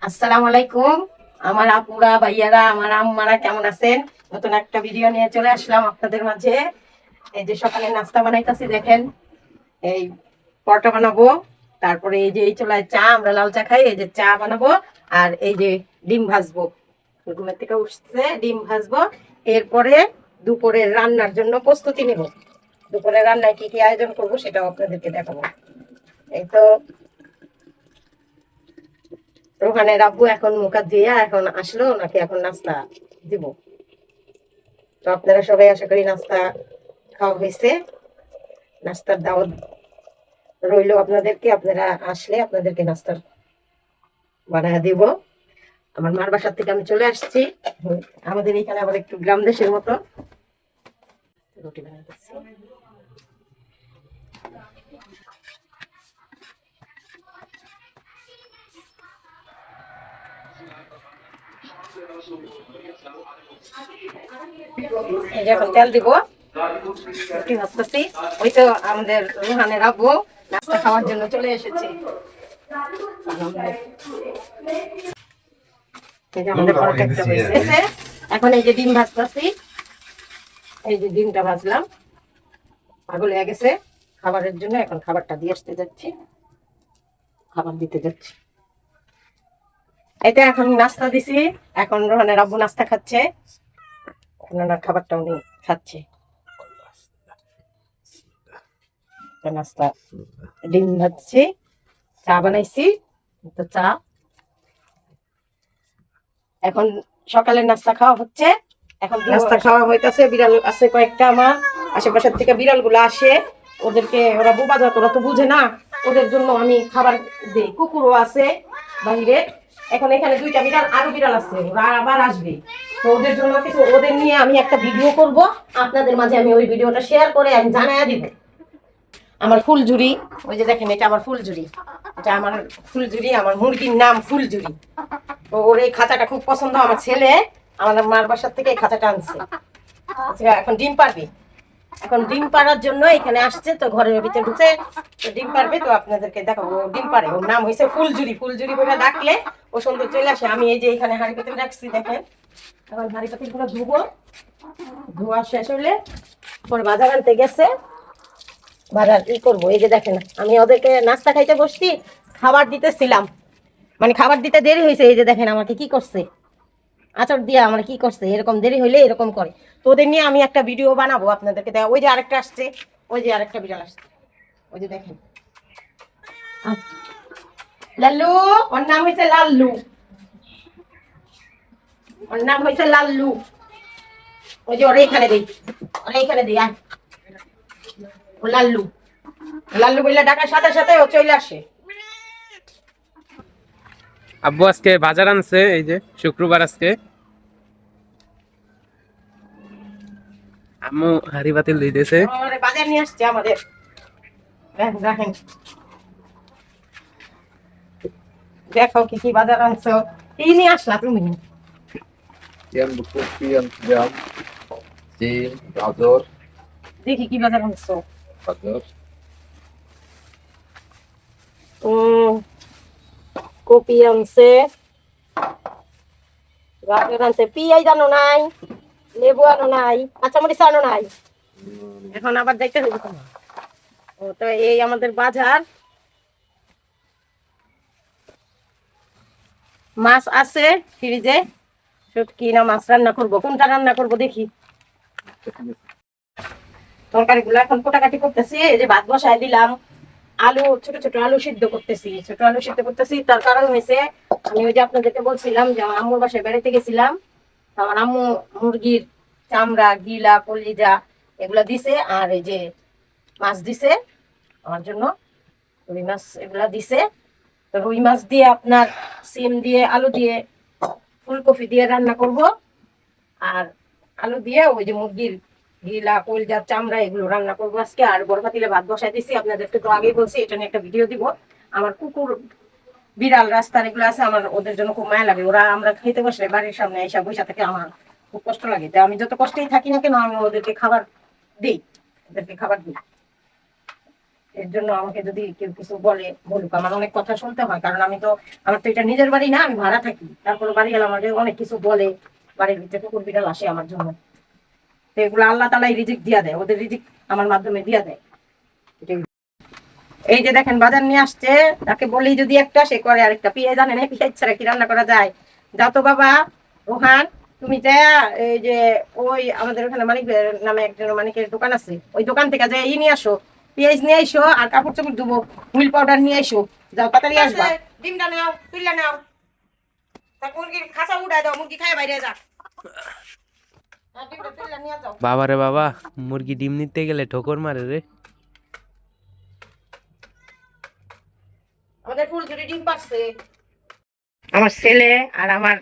আসসালামু আলাইকুম। আমার আপুরা ভাইয়ারা আমার আম্মারা কেমন আছেন? নতুন একটা ভিডিও নিয়ে চলে আসলাম আপনাদের মাঝে। এই যে সকালে নাস্তা বানাইতেছি দেখেন, এই পরোটা বানাবো, তারপরে এই যে এই চুলায় চা, আমরা লাল চা খাই, এই যে চা বানাবো, আর এই যে ডিম ভাজবো। ঘুমের থেকে উঠছে, ডিম ভাজবো। এরপরে দুপুরের রান্নার জন্য প্রস্তুতি নেব। দুপুরের রান্নায় কি কি আয়োজন করবো সেটাও আপনাদেরকে দেখাবো। এই তো রোহানের আব্বু এখন মুখা দিয়ে এখন আসলো, নাকি এখন নাস্তা দিব। তো আপনারা সবাই আশা করি নাস্তা খাওয়া হয়েছে। নাস্তার দাওয়াত রইলো আপনাদেরকে, আপনারা আসলে আপনাদেরকে নাস্তার বানায় দিব। আমার মার বাসার থেকে আমি চলে আসছি। আমাদের এখানে আবার একটু গ্রাম দেশের মতো রুটি বানাইতেছি। এই যে এখন তেল দিব, রুটি ভাজতেছি। ওই তো আমাদের রোহানের আব্বু নাস্তা খাওয়ার জন্য চলে এসেছে। এই যে আমাদের পরোটা হয়েছে। এখন এই যে ডিম ভাজতেছি, এই যে ডিমটা ভাজলাম, পাগল হয়ে গেছে খাবারের জন্য। এখন খাবারটা দিয়ে আসতে যাচ্ছি, খাবার দিতে যাচ্ছি। এটা এখন নাস্তা দিছি, এখন রোহানের আব্বু নাস্তা খাচ্ছে, ওনার খাবারটা উনি খাচ্ছে। নাস্তা ডিম ভাজছি, চা বানাইছি, তো চা এখন সকালের নাস্তা খাওয়া হচ্ছে। এখন নাস্তা খাওয়া হইতাছে। বিড়াল আছে কয়েকটা, আমার আশেপাশের থেকে বিড়াল গুলো আসে, ওদেরকে ওরা বোবা জাত, ওরা তো বুঝে না, ওদের জন্য আমি খাবার দিই। কুকুরও আছে বাইরে। এখন এখানে দুইটা বিড়াল, আরো বিড়াল আছে, ওরা আবার আসবে। তো ওদের জন্য কিছু, ওদের নিয়ে আমি একটা ভিডিও করব, আপনাদের মাঝে আমি ওই ভিডিওটা শেয়ার করে আমি জানাইয়া দিব। আমার ফুলঝুরি, ওই যে দেখেন এটা আমার ফুলঝুরি, এটা আমার ফুলঝুরি, আমার মুরগির নাম ফুলঝুরি। তো ওর এই খাঁচাটা খুব পছন্দ আমার ছেলে, আমাদের মার বাসার থেকে এই খাঁচাটা আনছে। আচ্ছা, এখন ডিম পারবে, এখন ডিম পাড়ার জন্য এখানে আসছে। তো ঘরের ভিতরে ঢুকছে, তো ডিম পারবে, তো আপনাদেরকে দেখাবো। ডিম পারে, ওর নাম হয়েছে ফুলঝুরি। ফুলঝুরি বলে ডাকলে ও সুন্দর চলে আসে। আমি এই যে এখানে হাঁড়ি পাতিল রাখছি দেখেন, এখন হাঁড়ি পাতিল গুলো ধুবো। ধোয়া শেষ হলে পরে বাজার আনতে গেছে, বাজার ই করবো। এই যে দেখেন আমি ওদেরকে নাস্তা খাইতে বসছি, খাবার দিতেছিলাম, মানে খাবার দিতে দেরি হয়েছে। এই যে দেখেন আমাকে কি করছে, আচর দিয়া আমার কি করছে, এরকম দেরি হইলে এরকম করে। তো ওদের নিয়ে আমি একটা ভিডিও বানাবো আপনাদেরকে দেখা। ওই যে আরেকটা আসছে, ওই যে আরেকটা বিড়াল আসছে, ওই যে দেখেন লাল্লু, ওর নাম হয়েছে লাল্লু, ওর নাম হয়েছে লাল্লু। ওই যে ওরা এখানে দিই, ওরা এখানে দিই, আয় ও লাল্লু। লাল্লু বললে ডাকার সাথে সাথে ও চলে আসে। আব্বু আজকে বাজার আনছে, এই যে শুক্রবার আজকে। আম্মু হাড়ি বাতিল দিতেছে। ওরে বাজার নিয়ে আসছে আমাদের, দেখেন দেখেন, দেখো কি কি বাজার আনছো। কি নিয়ে আসলা তুমি? কপি আনছিলাম, সিম, গাজর, দেখি কি বাজার আনছো। গাজর, কপি আনছে, গাজর আনছে, পিঁয়াজ আনো নাই, লেবু আনো নাই, কাঁচামরিচ আনো নাই। এখন আবার যাইতে হবে তোমার। ও তো এই আমাদের বাজার। মাছ আছে ফ্রিজে, শুটকি না মাছ রান্না করবো, কোনটা রান্না করবো দেখি। তরকারি গুলো এখন কোটাকাটি করতেছি। এই যে ভাত বসায় দিলাম, আলু ছোট ছোট আলু সিদ্ধ করতেছি, ছোট আলু সিদ্ধ করতেছি। তার কারণ হয়েছে, আমি ওই যে আপনাদেরকে বলছিলাম যে আমার আম্মুর বাসায় বেড়াতে গেছিলাম, আমার আম্মু মুরগির চামড়া, গিলা, কলিজা এগুলা দিছে, আর এই যে মাছ দিছে আমার জন্য, রুই মাছ এগুলা দিছে। তো রুই মাছ দিয়ে আপনার সিম দিয়ে, আলু দিয়ে, ফুলকপি দিয়ে রান্না করব। আর আলু দিয়ে ওই যে মুরগির গিলা, কলিজার চামড়া এগুলো রান্না করবো আজকে। আর বড় পাতিলে ভাত বসাই দিছি, আপনাদেরকে তো আগেই বলছি এটা নিয়ে একটা ভিডিও দিব। আমার কুকুর, বিড়াল, রাস্তার এগুলো আছে, আমার ওদের জন্য খুব মায়া লাগে। ওরা আমরা খেতে বসলে বাড়ির সামনে এসে বসে থেকে আমার খুব কষ্ট লাগে। তো আমি যত কষ্টেই থাকি না কেন, আমি ওদেরকে খাবার দিই, ওদেরকে খাবার দিই। এর জন্য আমাকে যদি কেউ কিছু বলে বলুক, আমার অনেক কথা শুনতে হয়, কারণ আমি তো, আমার তো এটা নিজের বাড়ি না, আমি ভাড়া থাকি। তারপরে বাড়ি গেলে আমাকে অনেক কিছু বলে, বাড়ির ভিতরে কুকুর বিড়াল আসে আমার জন্য। তো এগুলো আল্লাহ তালাই রিজিক দিয়া দেয়, ওদের রিজিক আমার মাধ্যমে দিয়া দেয়। এটাই। এই যে দেখেন বাজার নিয়ে আসছে, তাকে বলি যদি একটা, সে করে আরেকটা। পিঁয়াজ জানেন না, পিঁয়াজ ছাড়া কি রান্না করা যায়? যাও তো বাবা রোহান, তুমি যা, এই যে ওই আমাদের ওখানে মানিক নামে একজন মানিকের দোকান আছে, ওই দোকান থেকে যা নিয়ে আসো, পেঁয়াজ নিয়ে আইসো, আর কাপড় চোপড় ধুবো, হুইল পাউডার নিয়ে আইসো। যাও তাড়াতাড়ি আসবা। ডিমটা নাও, তুললে নাও, তার মুরগির খাঁচা উড়াই দাও, মুরগি খায় বাইরে যা। ডিমটা তুললে নিয়ে যাও। বাবা রে বাবা, মুরগি ডিম নিতে গেলে ঠোকর মারে রে। আমাদের ফুলঝুরি ডিম পাচ্ছে। আমার ছেলে আর আমার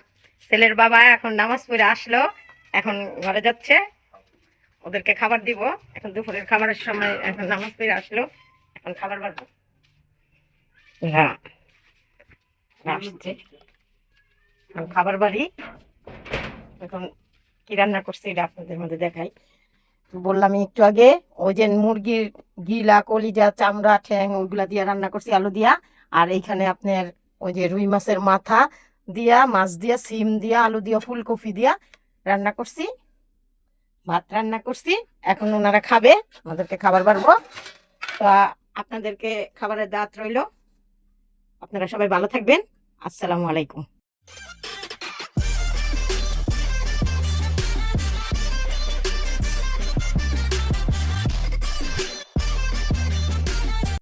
ছেলের বাবা এখন নামাজ পড়ে আসলো, এখন ঘরে যাচ্ছে, ওদেরকে খাবার দিব। এখন দুপুরের খাবারের সময়, এখন নামাজ পড়ে আসলো, এখন খাবার বাড়বো। হ্যাঁ, আসছে, এখন খাবার বাড়ি। এখন কি রান্না করছি এটা আপনাদের মধ্যে দেখাই। বললাম একটু আগে, ওই যে মুরগির গিলা, কলিজা, চামড়া, ঠ্যাং, ওইগুলা দিয়ে রান্না করছি আলু দিয়া। আর এইখানে আপনার ওই যে রুই মাছের মাথা দিয়া, মাছ দিয়া, সিম দিয়া, আলু দিয়া, ফুলকপি দিয়া রান্না করছি, ভাত রান্না করছি। এখন ওনারা খাবে, আমাদেরকে খাবার বাড়বো। তো আপনাদেরকে খাবারের দাওয়াত রইলো। আপনারা সবাই ভালো থাকবেন। আসসালামু আলাইকুম।